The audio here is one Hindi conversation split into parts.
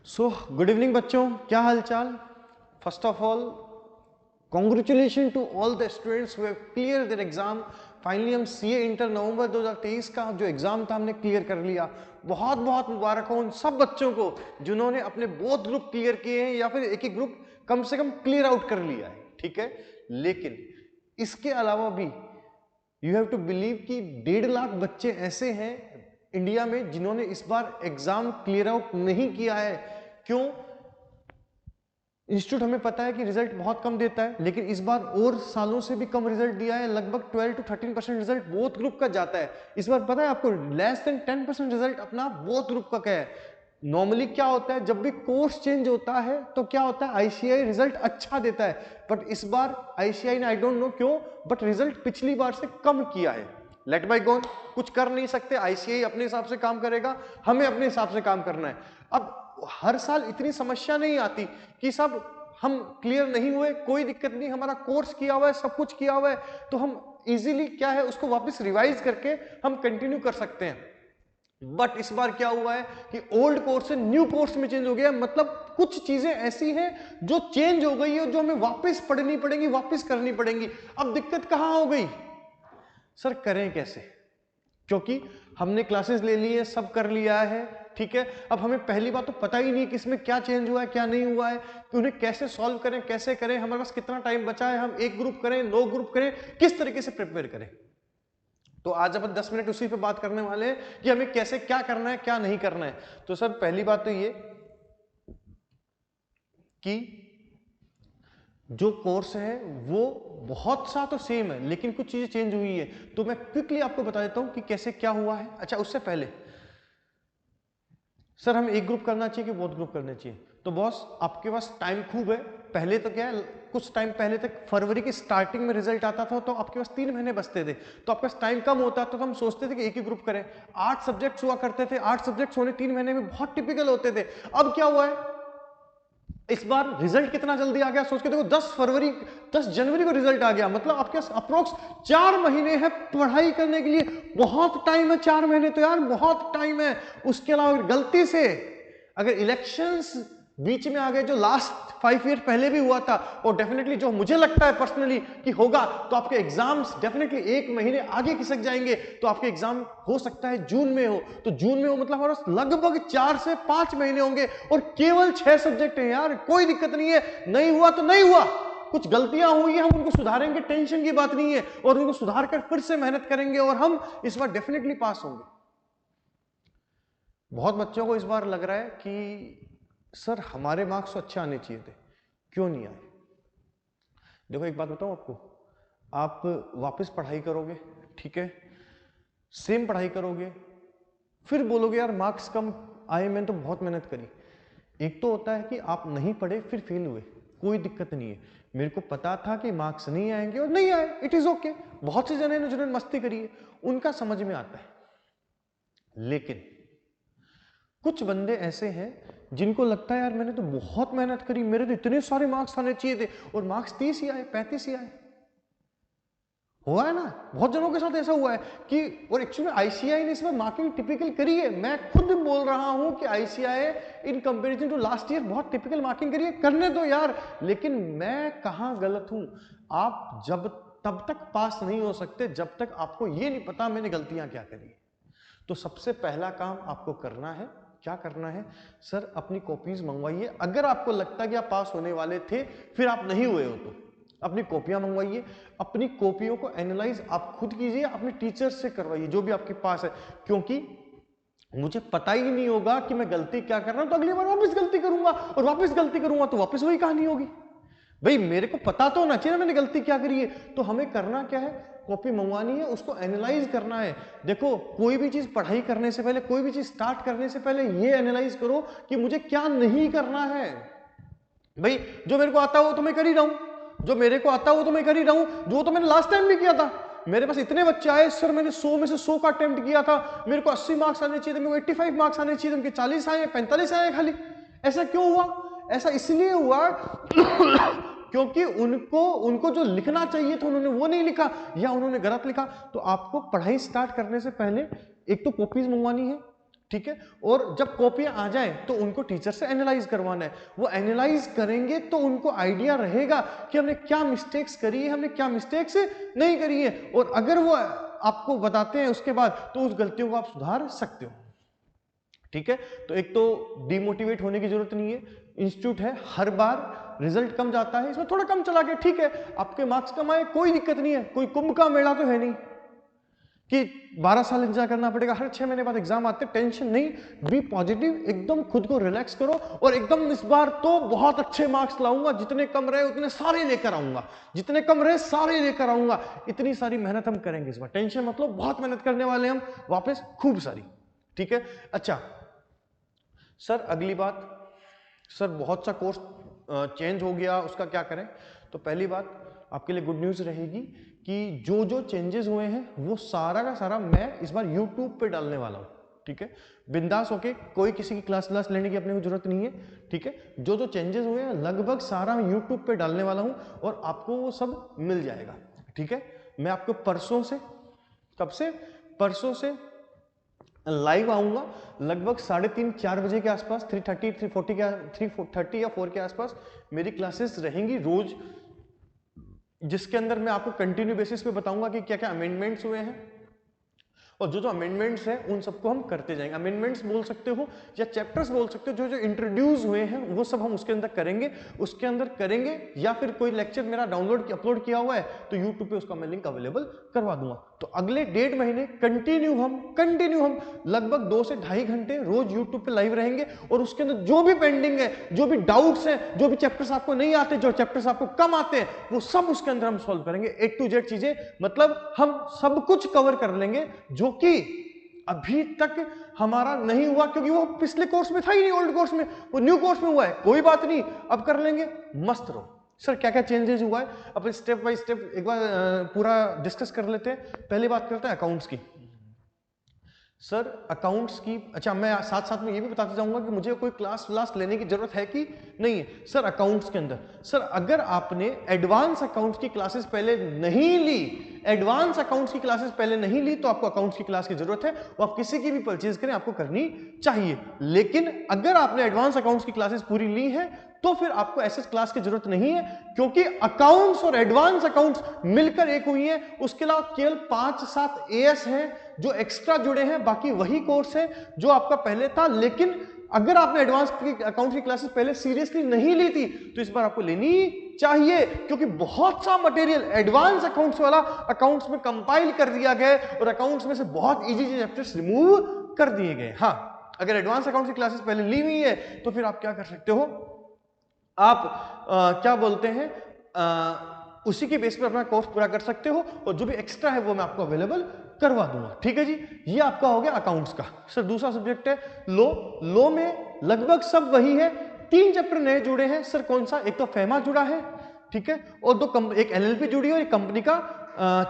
सो गुड इवनिंग बच्चों, क्या हाल चाल। First of all congratulation to all the students who have clear their exam. Finally हम सीए इंटर नवंबर 2023 का जो एग्जाम था हमने क्लियर कर लिया। बहुत बहुत मुबारक हो उन सब बच्चों को जिन्होंने अपने बोथ ग्रुप क्लियर किए हैं या फिर एक एक ग्रुप कम से कम क्लियर आउट कर लिया है, ठीक है। लेकिन इसके अलावा भी यू हैव टू बिलीव कि 1.5 लाख बच्चे ऐसे हैं इंडिया में जिन्होंने इस बार एग्जाम क्लियर आउट नहीं किया है। क्यों? इंस्टीट्यूट हमें पता है कि रिजल्ट बहुत कम देता है, लेकिन इस बार और सालों से भी कम रिजल्ट दिया है। लगभग 12 to 13% रिजल्ट बोथ ग्रुप का जाता है। इस बार पता है आपको लेस देन 10% रिजल्ट अपना बोथ ग्रुप का क्या है। नॉर्मली क्या होता है, जब भी कोर्स चेंज होता है तो क्या होता है, आईसीआई रिजल्ट अच्छा देता है। बट इस बार आईसीआई ने आई डोंट नो क्यों बट रिजल्ट पिछली बार से कम किया है। लेट बाय गोन, कुछ कर नहीं सकते, आईसीआई अपने हिसाब से काम करेगा, हमें अपने हिसाब से काम करना है। अब हर साल इतनी समस्या नहीं आती कि सब हम क्लियर नहीं हुए, कोई दिक्कत नहीं, हमारा कोर्स किया हुआ है, सब कुछ किया हुआ है, तो हम इजीली क्या है उसको वापस रिवाइज करके हम कंटिन्यू कर सकते हैं। बट इस बार क्या हुआ है कि ओल्ड कोर्स से न्यू कोर्स में चेंज हो गया। मतलब कुछ चीजें ऐसी हैं जो चेंज हो गई है, जो हमें वापस पढ़नी पड़ेंगी, वापस करनी पड़ेंगी। अब दिक्कत कहां हो गई सर, करें कैसे? क्योंकि हमने क्लासेस ले ली है, सब कर लिया है, ठीक है। अब हमें पहली बात तो पता ही नहीं कि इसमें क्या चेंज हुआ है क्या नहीं हुआ है, कि उन्हें कैसे सॉल्व करें, कैसे करें, हमारे पास कितना टाइम बचा है, हम एक ग्रुप करें, 2 ग्रुप करें, किस तरीके से प्रिपेयर करें। तो आज अपन 10 मिनट उसी पे बात करने वाले हैं कि हमें कैसे क्या करना है क्या नहीं करना है। तो सर पहली बात तो ये कि जो कोर्स है वो बहुत सा तो सेम है, लेकिन कुछ चीजें चेंज हुई है। तो मैं क्विकली आपको बता देता हूं कि कैसे क्या हुआ है। अच्छा, उससे पहले सर हम एक ग्रुप करना चाहिए कि बहुत ग्रुप करने चाहिए? तो बॉस आपके पास टाइम खूब है। पहले तो क्या है, कुछ टाइम पहले तक फरवरी की स्टार्टिंग में रिजल्ट आता था तो आपके पास 3 महीने बचते थे, तो आपके पास टाइम कम होता था, तो हम सोचते थे कि एक ही ग्रुप करें। 8 सब्जेक्ट्स हुआ करते थे, 8 सब्जेक्ट्स होने 3 महीने में बहुत टिपिकल होते थे। अब क्या हुआ है, इस बार रिजल्ट कितना जल्दी आ गया, सोच के देखो 10 जनवरी को रिजल्ट आ गया। मतलब आपके पास अप्रोक्स 4 महीने हैं पढ़ाई करने के लिए। बहुत टाइम है, 4 महीने तो यार बहुत टाइम है। उसके अलावा गलती से अगर इलेक्शंस बीच में आ गए, जो लास्ट 5 ईयर पहले भी हुआ था, और डेफिनेटली जो मुझे लगता है पर्सनली कि होगा, तो आपके एग्जाम्स डेफिनेटली 1 महीने आगे खिसक जाएंगे। तो आपके एग्जाम हो सकता है जून में हो, तो जून में हो मतलब हमारे पास लगभग 4 से 5 महीने होंगे, और केवल 6 सब्जेक्ट हैं यार। कोई दिक्कत नहीं है, नहीं हुआ तो नहीं हुआ, कुछ गलतियां हुई है हम उनको सुधारेंगे, टेंशन की बात नहीं है, और उनको सुधार कर फिर से मेहनत करेंगे और हम इस बार डेफिनेटली पास होंगे। बहुत बच्चों को इस बार लग रहा है कि सर हमारे मार्क्स तो अच्छे आने चाहिए थे, क्यों नहीं आए? देखो एक बात बताऊं आपको, आप वापस पढ़ाई करोगे, ठीक है, सेम पढ़ाई करोगे, फिर बोलोगे यार मार्क्स कम आए, मैंने तो बहुत मेहनत करी। एक तो होता है कि आप नहीं पढ़े फिर फेल हुए, कोई दिक्कत नहीं है, मेरे को पता था कि मार्क्स नहीं आएंगे और नहीं आए, इट इज ओके। बहुत से जने जिन्होंने मस्ती करी है उनका समझ में आता है। लेकिन कुछ बंदे ऐसे हैं जिनको लगता है यार मैंने तो बहुत मेहनत करी, मेरे तो इतने सारे मार्क्स आने चाहिए थे, और मार्क्स 30 ही आए, 35 ही आए। हुआ है ना, बहुत जनों के साथ ऐसा हुआ है कि, और एक्चुअली आईसीआई ने इसमें मार्किंग टिपिकल करी है। मैं खुद बोल रहा हूं कि ICI in comparison to last year बहुत टिपिकल मार्किंग करी है, करने दो यार। लेकिन मैं कहां गलत हूं? आप जब तब तक पास नहीं हो सकते जब तक आपको ये नहीं पता मैंने गलतियां क्या करी। तो सबसे पहला काम आपको करना है, क्या करना है सर, अपनी कॉपीज मंगवाइए। अगर आपको लगता है कि आप पास होने वाले थे फिर आप नहीं हुए हो, तो अपनी कॉपियां मंगवाइए, अपनी कॉपियों को एनालाइज आप खुद कीजिए, अपने टीचर से करवाइए जो भी आपके पास है। क्योंकि मुझे पता ही नहीं होगा कि मैं गलती क्या कर रहा हूं, तो अगली बार वापस गलती करूंगा, और वापस गलती करूंगा तो वापस वही कहानी होगी। भाई मेरे को पता तो होना चाहिए ना मैंने गलती क्या करी है। तो हमें करना क्या है, कॉपी मंगवानी है, उसको एनालाइज करना है। देखो कोई भी चीज पढ़ाई करने से पहले, कोई भी चीज स्टार्ट करने से पहले ये एनालाइज करो कि मुझे क्या नहीं करना है। भाई जो मेरे को आता है वो तो मैं कर ही रहा हूं, जो मेरे को आता है वो तो मैं कर ही रहा हूं, जो तो मैंने लास्ट टाइम भी किया था। मेरे पास इतने बच्चे आए सर, मैंने 100 में से 100 का अटेम्प्ट किया था, मेरे को 80 मार्क्स आने चाहिए थे, मेरे को 85 मार्क्स आने चाहिए थे, उनके 40 आए, 45 आए खाली। ऐसा क्यों हुआ? ऐसा इसलिए हुआ क्योंकि उनको जो लिखना चाहिए था उन्होंने वो नहीं लिखा, या उन्होंने गलत लिखा। तो आपको पढ़ाई स्टार्ट करने से पहले एक तो कॉपीज मंगवानी है, ठीक है। और जब कॉपियां आ जाए तो उनको टीचर से एनालाइज करवाना है। वो एनालाइज करेंगे तो उनको आइडिया रहेगा कि हमने क्या मिस्टेक्स करी है, हमने क्या मिस्टेक्स नहीं करी है, और अगर वो आपको बताते हैं उसके बाद तो उस गलतियों को आप सुधार सकते हो, ठीक है। तो एक तो डिमोटिवेट होने की जरूरत नहीं है, इंस्टीट्यूट है, हर बार रिजल्ट कम जाता है, इसमें थोड़ा कम चला गया ठीक है, आपके मार्क्स कम आए कोई दिक्कत नहीं है, कोई कुंभ का मेला तो है नहीं कि 12 साल इंतजार करना पड़ेगा, हर 6 महीने बाद एग्जाम आते, टेंशन नहीं, बी पॉजिटिव, एकदम खुद को रिलैक्स करो और एकदम इस बार तो बहुत अच्छे मार्क्स लाऊंगा, जितने कम रहे उतने सारे लेकर आऊंगा, जितने कम रहे सारे लेकर आऊंगा, इतनी सारी मेहनत हम करेंगे इस बार, टेंशन मतलब बहुत मेहनत करने वाले हम वापस खूब सारी, ठीक है। अच्छा सर अगली बात, सर बहुत सा कोर्स चेंज हो गया, उसका क्या करें? तो पहली बात आपके लिए गुड न्यूज़ रहेगी कि जो जो चेंजेस हुए हैं वो सारा का सारा मैं इस बार YouTube पे डालने वाला हूँ, ठीक है। बिंदास होके, कोई किसी की क्लास लेने की अपने को जरूरत नहीं है, ठीक है। जो जो चेंजेस हुए हैं लगभग सारा मैं YouTube पे डालने वाला हूँ और आपको वो सब मिल जाएगा, ठीक है। मैं आपको परसों से, कब से? परसों से लाइव आऊंगा लगभग 3:30-4 बजे के आसपास, 3:30 या 4 के आसपास मेरी क्लासेस रहेंगी रोज, जिसके अंदर मैं आपको कंटिन्यू बेसिस पे बताऊंगा कि क्या क्या अमेंडमेंट्स हुए हैं और जो जो अमेंडमेंट्स हैं उन सबको हम करते जाएंगे। अमेंडमेंट्स बोल सकते हो या चैप्टर्स बोल सकते हो, जो जो इंट्रोड्यूस हुए हैं वो सब हम उसके अंदर करेंगे, या फिर कोई लेक्चर मेरा डाउनलोड अपलोड किया हुआ है तो यूट्यूब पे उसका मैं लिंक अवेलेबल करवा दूंगा। तो अगले 1.5 महीने कंटिन्यू हम लगभग 2 से 2.5 घंटे रोज यूट्यूब पे लाइव रहेंगे और उसके अंदर जो भी पेंडिंग है, जो भी डाउट्स हैं, जो भी चैप्टर्स आपको नहीं आते, जो चैप्टर्स आपको कम आते हैं, वो सब उसके अंदर हम सॉल्व करेंगे, A to Z चीजें, मतलब हम सब कुछ कवर कर लेंगे जो कि अभी तक हमारा नहीं हुआ, क्योंकि वो पिछले कोर्स में था ही नहीं, ओल्ड कोर्स में, वो न्यू कोर्स में हुआ है, कोई बात नहीं, अब कर लेंगे, मस्त रहो। सर क्या क्या चेंजेस हुआ है, अब स्टेप बाय स्टेप एक बार पूरा डिस्कस कर लेते हैं। पहली बात करते हैं अकाउंट्स की। सर अकाउंट्स की, अच्छा मैं साथ साथ में ये भी बताते जाऊंगा कि मुझे कोई क्लास लेने की जरूरत है कि नहीं है। सर अकाउंट्स के अंदर, सर अगर आपने एडवांस अकाउंट्स की क्लासेस पहले नहीं ली, तो आपको अकाउंट्स की क्लास की जरूरत है, वो आप किसी की भी परचेज करें आपको करनी चाहिए। लेकिन अगर आपने एडवांस अकाउंट्स की क्लासेस पूरी ली है तो फिर आपको एसएस क्लास की जरूरत नहीं है, क्योंकि अकाउंट्स और एडवांस अकाउंट्स मिलकर एक हुई है। उसके अलावा केवल 5-7 एएस हैं जो एक्स्ट्रा जुड़े हैं, बाकी वही कोर्स है जो आपका पहले था। लेकिन अगर आपने एडवांस अकाउंट्स की क्लासेस पहले सीरियसली नहीं ली थी तो इस बार आपको लेनी चाहिए, क्योंकि बहुत सा मटेरियल एडवांस अकाउंट्स वाला अकाउंट्स में कंपाइल कर दिया गया है और अकाउंट्स में से बहुत इजी चैप्टर्स रिमूव कर दिए गए। हाँ, अगर एडवांस अकाउंट्स की क्लासेस पहले ली हुई है तो फिर आप क्या कर सकते हो, आप क्या बोलते हैं, उसी के बेस पर अपना कोर्स पूरा कर सकते हो और जो भी एक्स्ट्रा है वो मैं आपको अवेलेबल करवा दूंगा, ठीक है जी। ये आपका हो गया अकाउंट्स का। सर दूसरा सब्जेक्ट है लो में लगभग सब वही है, 3 चैप्टर नए जुड़े हैं। सर कौन सा? एक तो फेमा जुड़ा है, ठीक है, और एक एलएलपी जुड़ी है और एक कंपनी का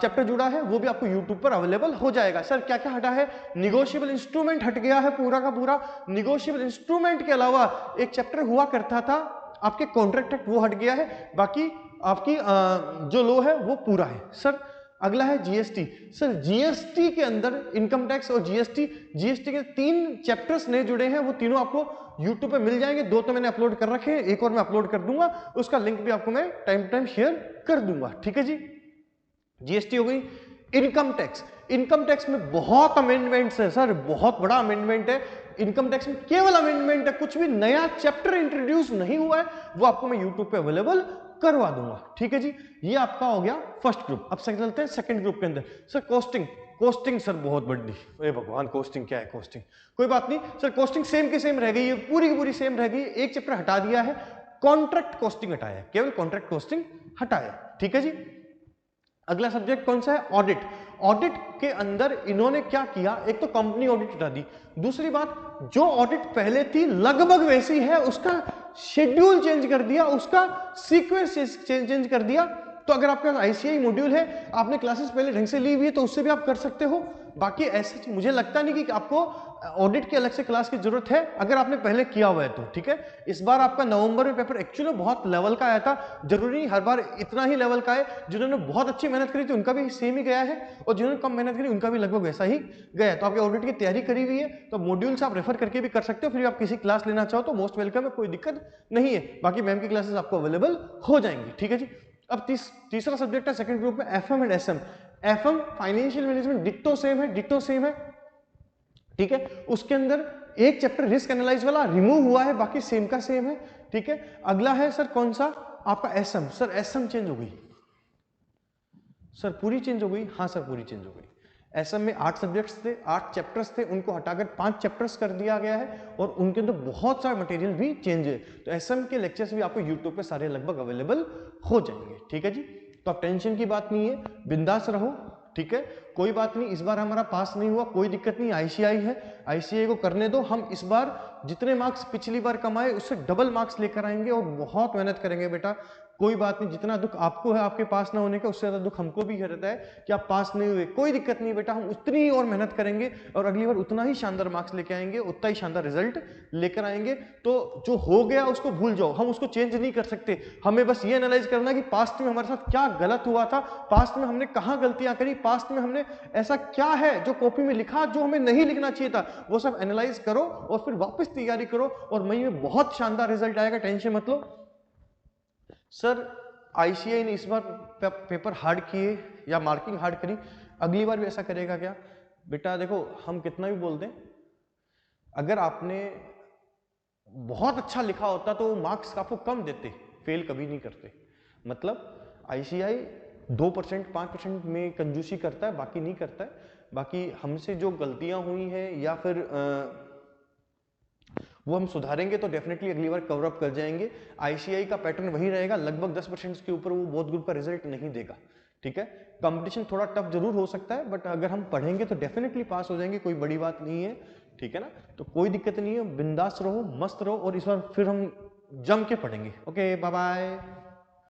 चैप्टर जुड़ा है, वो भी आपको यूट्यूब पर अवेलेबल हो जाएगा। सर क्या क्या हटा है? निगोशिएबल इंस्ट्रूमेंट हट गया है पूरा का पूरा। निगोशिएबल इंस्ट्रूमेंट के अलावा एक चैप्टर हुआ करता था आपके कॉन्ट्रैक्ट एक्ट, वो हट गया है, बाकी आपकी जो लो है वो पूरा है। सर अगला है जीएसटी। सर जीएसटी के अंदर इनकम टैक्स और जीएसटी के 3 चैप्टर्स नए जुड़े हैं, वो तीनों आपको यूट्यूब पे मिल जाएंगे। 2 तो मैंने अपलोड कर रखे हैं, एक और मैं अपलोड कर दूंगा, उसका लिंक भी आपको मैं टाइम टू टाइम शेयर कर दूंगा, ठीक है जी। जीएसटी हो गई। इनकम टैक्स में बहुत अमेंडमेंट्स है सर, बहुत बड़ा अमेंडमेंट है इनकम टैक्स में, केवल अमेंडमेंट है, कुछ भी नया चैप्टर इंट्रोड्यूस नहीं हुआ है, वो आपको मैं यूट्यूब पे अवेलेबल करवा दूंगा, ठीक है जी। ये आपका हो गया फर्स्ट ग्रुप। अब चलते हैं सेकंड ग्रुप के अंदर। सर कोस्टिंग सर बहुत बड़ी, अरे भगवान कोस्टिंग क्या है? कोस्टिंग कोई बात नहीं सर, कोस्टिंग सेम के सेम रह गई है, पूरी की पूरी सेम रह गई है, एक चैप्टर हटा दिया है, कॉन्ट्रैक्ट कोस्टिंग हटाया, केवल कॉन्ट्रैक्ट कोस्टिंग हटाया, ठीक है जी। अगला सब्जेक्ट कौन सा है? ऑडिट के अंदर इन्होंने क्या किया, एक तो कंपनी ऑडिट हटा दी, दूसरी बात जो ऑडिट पहले थी लगभग वैसी है, उसका शेड्यूल चेंज कर दिया, उसका सीक्वेंस चेंज कर दिया, तो अगर आपके पास आईसीआई मॉड्यूल है, आपने क्लासेस पहले ढंग से ली हुई है, तो उससे भी आप कर सकते हो। बाकी ऐसे मुझे लगता नहीं कि आपको ऑडिट की अलग से क्लास की जरूरत है, अगर आपने पहले किया हुआ है तो। ठीक है, इस बार आपका नवंबर में पेपर एक्चुअली बहुत लेवल का आया था, जरूरी हर बार इतना ही लेवल का है। जिन्होंने बहुत अच्छी मेहनत करी थी उनका भी सेम ही गया है, और जिन्होंने कम मेहनत करी उनका भी लगभग वैसा ही गया है। तो आपकी ऑडिट की तैयारी करी हुई है, तो मॉड्यूल्स आप रेफर करके भी कर सकते हो, फिर आप किसी क्लास लेना चाहो तो मोस्ट वेलकम है, कोई दिक्कत नहीं है। बाकी मैम की क्लासेस आपको अवेलेबल हो जाएंगी। ठीक है जी। अब तीसरा सब्जेक्ट है सेकंड ग्रुप में FM and SM. FM financial management, ditto same है, डिट्टो सेम है। ठीक है, उसके अंदर एक चैप्टर रिस्क एनालाइज वाला रिमूव हुआ है, बाकी सेम का सेम है। ठीक है, अगला है सर कौन सा आपका एसएम। सर एसएम चेंज हो गई, सर पूरी चेंज हो गई। हाँ सर पूरी चेंज हो गई। एसएम में 8 सब्जेक्ट्स थे, 8 चैप्टर्स थे, उनको हटाकर 5 चैप्टर्स कर दिया गया है, और उनके अंदर बहुत सारा मटेरियल भी चेंज है। तो एसएम के लेक्चर्स भी आपको यूट्यूब पे सारे लगभग अवेलेबल हो जाएंगे। ठीक है जी, तो आप टेंशन की बात नहीं है, बिंदास रहो। ठीक है, कोई बात नहीं, इस बार हमारा पास नहीं हुआ कोई दिक्कत नहीं, आईसीआई है, आईसीआई को करने दो। हम इस बार जितने मार्क्स पिछली बार कमाए उससे डबल मार्क्स लेकर आएंगे, और बहुत मेहनत करेंगे बेटा। कोई बात नहीं, जितना दुख आपको है आपके पास ना होने का, उससे ज्यादा दुख हमको भी रहता है कि आप पास नहीं हुए। कोई दिक्कत नहीं बेटा, हम उतनी ही और मेहनत करेंगे, और अगली बार उतना ही शानदार मार्क्स लेके आएंगे, उतना ही शानदार रिजल्ट लेकर आएंगे। तो जो हो गया उसको भूल जाओ, हम उसको चेंज नहीं कर सकते। हमें बस ये एनालाइज करना कि पास्ट में हमारे साथ क्या गलत हुआ था, पास्ट में हमने कहाँ गलतियां करी, पास्ट में हमने ऐसा क्या है जो कॉपी में लिखा जो हमें नहीं लिखना चाहिए था, वो सब एनालाइज करो और फिर वापस तैयारी करो, और मई में बहुत शानदार रिजल्ट आएगा, टेंशन मत लो। सर आईसीआई ने इस बार पेपर हार्ड किए या मार्किंग हार्ड करी, अगली बार भी ऐसा करेगा क्या? बेटा देखो, हम कितना भी बोल दें, अगर आपने बहुत अच्छा लिखा होता तो मार्क्स आपको कम देते, फेल कभी नहीं करते। मतलब आईसीआई 2% 5% में कंजूसी करता है, बाकी नहीं करता है। बाकी हमसे जो गलतियां हुई हैं या फिर वो हम सुधारेंगे तो डेफिनेटली अगली बार कवर अप कर जाएंगे। आईसीआई का पैटर्न वही रहेगा, लगभग 10% के ऊपर वो बोथ ग्रुप का रिजल्ट नहीं देगा। ठीक है, कंपटीशन थोड़ा टफ जरूर हो सकता है, बट अगर हम पढ़ेंगे तो डेफिनेटली पास हो जाएंगे, कोई बड़ी बात नहीं है। ठीक है ना, तो कोई दिक्कत नहीं है, बिंदास रहो, मस्त रहो, और इस बार फिर हम जम के पढ़ेंगे। Okay, bye bye.